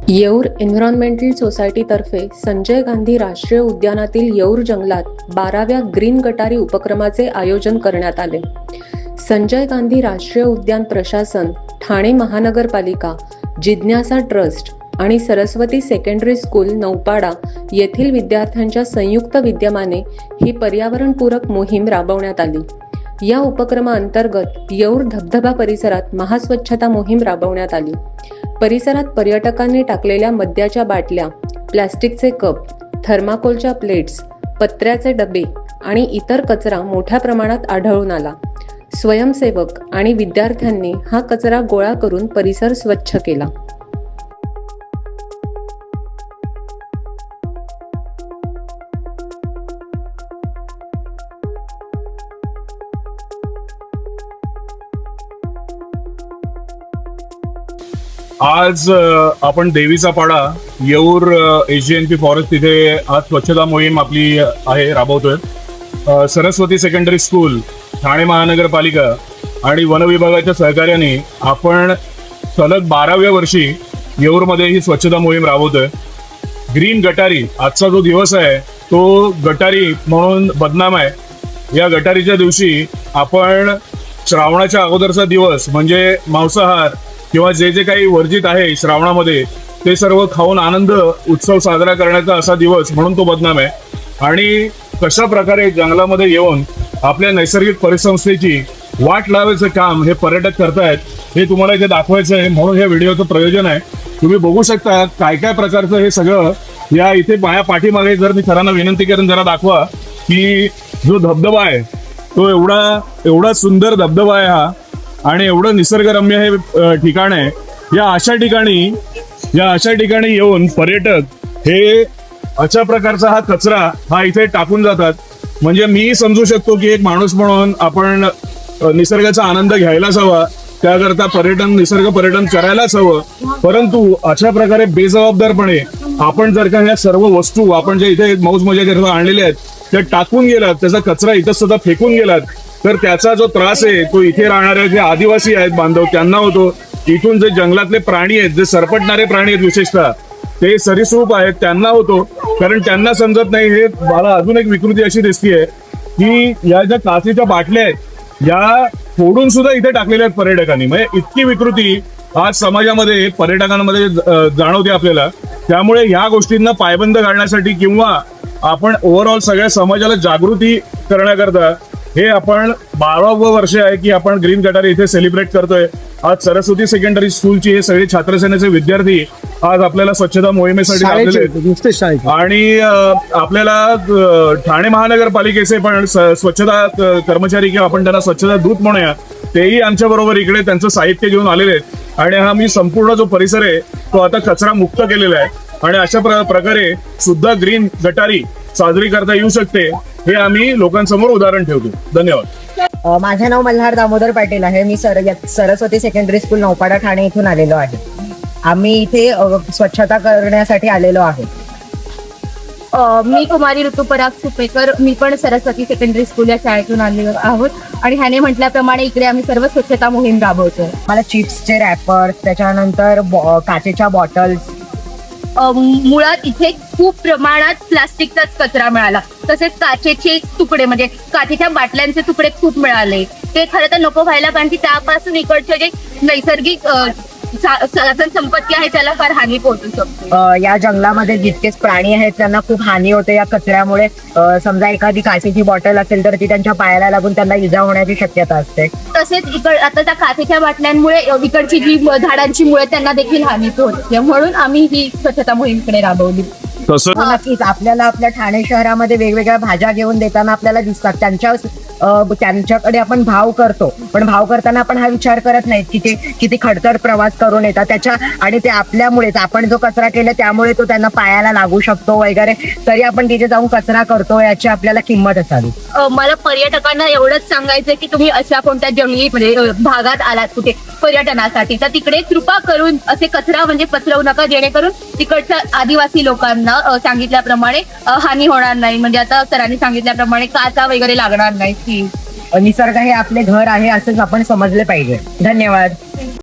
Yeoor environmental सोसायटीतर्फे Sanjay Gandhi राष्ट्रीय उद्यानातील येऊर जंगलात 12व्या ग्रीन गटारी उपक्रमाचे आयोजन करण्यात आले. संजय गांधी राष्ट्रीय उद्यान प्रशासन, ठाणे महानगरपालिका, जिज्ञासा ट्रस्ट आणि सरस्वती सेकंडरी स्कूल नौपाडा येथील विद्यार्थ्यांच्या संयुक्त विद्यमाने ही पर्यावरणपूरक मोहीम राबवण्यात आली. या उपक्रमाअंतर्गत येऊर धबधबा परिसरात महास्वच्छता मोहीम राबवण्यात आली. परिसरात पर्यटकांनी टाकलेल्या मद्याच्या बाटल्या, प्लास्टिकचे कप, थर्माकोलच्या प्लेट्स, पत्र्याचे डबे आणि इतर कचरा मोठ्या प्रमाणात आढळून आला. स्वयंसेवक आणि विद्यार्थ्यांनी हा कचरा गोळा करून परिसर स्वच्छ केला. आज आपण देवीचा पाडा येऊर एसजीएनपी फॉरेस्ट तिथे आज स्वच्छता मोहीम आपली आहे राबवतोय. सरस्वती सेकंडरी स्कूल, ठाणे महानगरपालिका आणि वन विभागाच्या सहकार्याने आपण सलग 12व्या वर्षी येऊरमध्ये ही स्वच्छता मोहीम राबवतोय. ग्रीन गटारी आजचा जो दिवस आहे तो गटारी म्हणून बदनाम आहे. या गटारीच्या दिवशी आपण श्रावणाच्या अगोदरचा दिवस म्हणजे मांसाहार किंवा जे जे काही वर्जित आहे श्रावणामध्ये ते सर्व खाऊन आनंद उत्सव साजरा करण्याचा असा दिवस म्हणून तो बदनाम आहे. आणि कशा प्रकारे जंगलामध्ये येऊन आपल्या नैसर्गिक परिसंस्थेची वाट लावायचं काम हे पर्यटक करतायत हे तुम्हाला इथे दाखवायचं आहे, म्हणून हे व्हिडिओचं प्रयोजन आहे. तुम्ही बघू शकता काय काय प्रकारचं हे सगळं या इथे माझ्या पाठीमागे. जर मी सरांना विनंती करून जरा दाखवा की जो धबधबा आहे तो एवढा सुंदर धबधबा आहे हा, आणि एवढं निसर्गरम्य हे ठिकाण आहे. या अशा ठिकाणी येऊन पर्यटक हे अशा प्रकारचा हा कचरा हा इथे टाकून जातात. म्हणजे मी समजू शकतो की एक माणूस म्हणून आपण निसर्गाचा आनंद घ्यायलाच हवा, त्याकरता निसर्ग पर्यटन करायलाच हवं. परंतु अशा प्रकारे बेजबाबदारपणे आपण जर का ह्या सर्व वस्तू आपण जे इथे मौज मजा करता आणलेल्या आहेत त्या टाकून गेलात, त्याचा कचरा इथं सुद्धा फेकून गेलात, तर त्याचा जो त्रास आहे तो इथे राहणारे जे आदिवासी आहेत बांधव त्यांना होतो. इथून जे जंगलातले प्राणी आहेत, जे सरपटणारे प्राणी आहेत, विशेषतः ते सरीसृप आहेत, त्यांना होतो. कारण त्यांना समजत नाही. हे मला अजून एक विकृती अशी दिसतीये की या ज्या काचेच्या बाटल्या आहेत या फोडून सुद्धा इथे टाकलेल्या आहेत पर्यटकांनी. म्हणजे इतकी विकृती आज समाजामध्ये पर्यटकांमध्ये जाणवते आपल्याला. त्यामुळे ह्या गोष्टींना पायबंद घालण्यासाठी किंवा आपण ओव्हरऑल सगळ्या समाजाला जागृती करण्याकरता हे आपण 12वं वर्ष आहे की आपण ग्रीन गटारी इथे सेलिब्रेट करतोय. आज सरस्वती सेकंडरी स्कूलची हे सगळे छात्रसेनेचे विद्यार्थी आज आपल्याला स्वच्छता मोहिमेसाठी आलेले आहेत. आणि आपल्याला ठाणे महानगरपालिकेचे पण स्वच्छता कर्मचारी किंवा आपण त्यांना स्वच्छता दूत म्हणूया, तेही आमच्या बरोबर इकडे त्यांचं साहित्य घेऊन आलेले आहेत. आणि हा मी संपूर्ण जो परिसर आहे तो आता कचरा मुक्त केलेला आहे. आणि अशा प्रकारे सुद्धा ग्रीन गटारी साजरी करता येऊ शकते हे आम्ही लोकांसमोर उदाहरण ठेवतो. धन्यवाद. माझं नाव मल्हार दामोदर पाटील आहे. मी सरस्वती सेकंडरी स्कूल नौपाडा ठाणे इथून आलेलो आहे. आम्ही इथे स्वच्छता करण्यासाठी आलेलो आहे. मी कुमारी ऋतुपराग सुपेकर, मी पण सरस्वती सेकंडरी स्कूल या शाळेतून आलेलो आहोत. आणि ह्याने म्हटल्याप्रमाणे इकडे आम्ही सर्व स्वच्छता मोहीम राबवतो. मला चिप्सचे रॅपर्स, त्याच्यानंतर काचेच्या बॉटल्स. मुळात इथे खूप प्रमाणात प्लास्टिकचाच कचरा मिळाला. तसेच काचेचे तुकडे म्हणजे काचेच्या बाटल्यांचे तुकडे खूप मिळाले. ते खरं तर नको व्हायला, कारण की त्यापासून इकडचे जे नैसर्गिक साधन संपत्ती आहे त्याला फार हानी पोहोचू शकते. या जंगलामध्ये जितकेच प्राणी आहेत त्यांना खूप हानी होते या कचऱ्यामुळे. समजा एखादी काचेची बॉटल असेल तर ती त्यांच्या पायाला लागून त्यांना इजा होण्याची शक्यता असते. तसेच आता त्या काचेच्या बाटल्यांमुळे इकडची जी झाडांची मुळे त्यांना देखील हानी होते. म्हणून आम्ही ही स्वच्छता मोहीम इकडे राबवली. नक्कीच आपल्याला आपल्या ठाणे शहरामध्ये वेगवेगळ्या भाज्या घेऊन देताना आपल्याला दिसतात. त्यांच्याकडे आपण भाव करतो, पण भाव करताना आपण हा विचार करत नाही की ते किती खडतर प्रवास करून येतात आणि ते आपल्यामुळेच, आपण जो कचरा केला त्यामुळे तो त्यांना पायाला लागू शकतो वगैरे, तरी आपण तिथे जाऊन कचरा करतो याची आपल्याला किंमत असावी. मला पर्यटकांना एवढंच सांगायचं की तुम्ही अशा कोणत्या जंगली म्हणजे भागात आलात कुठे पर्यटनासाठी, तर तिकडे कृपा करून असे कचरा म्हणजे पसरवू नका, जेणेकरून तिकडच्या आदिवासी लोकांना सांगितल्याप्रमाणे हानी होणार नाही. म्हणजे आता सरांनी सांगितल्याप्रमाणे काचा वगैरे लागणार नाही. निसर्ग हे आपले घर आहे असंच आपण समजले पाहिजे. धन्यवाद.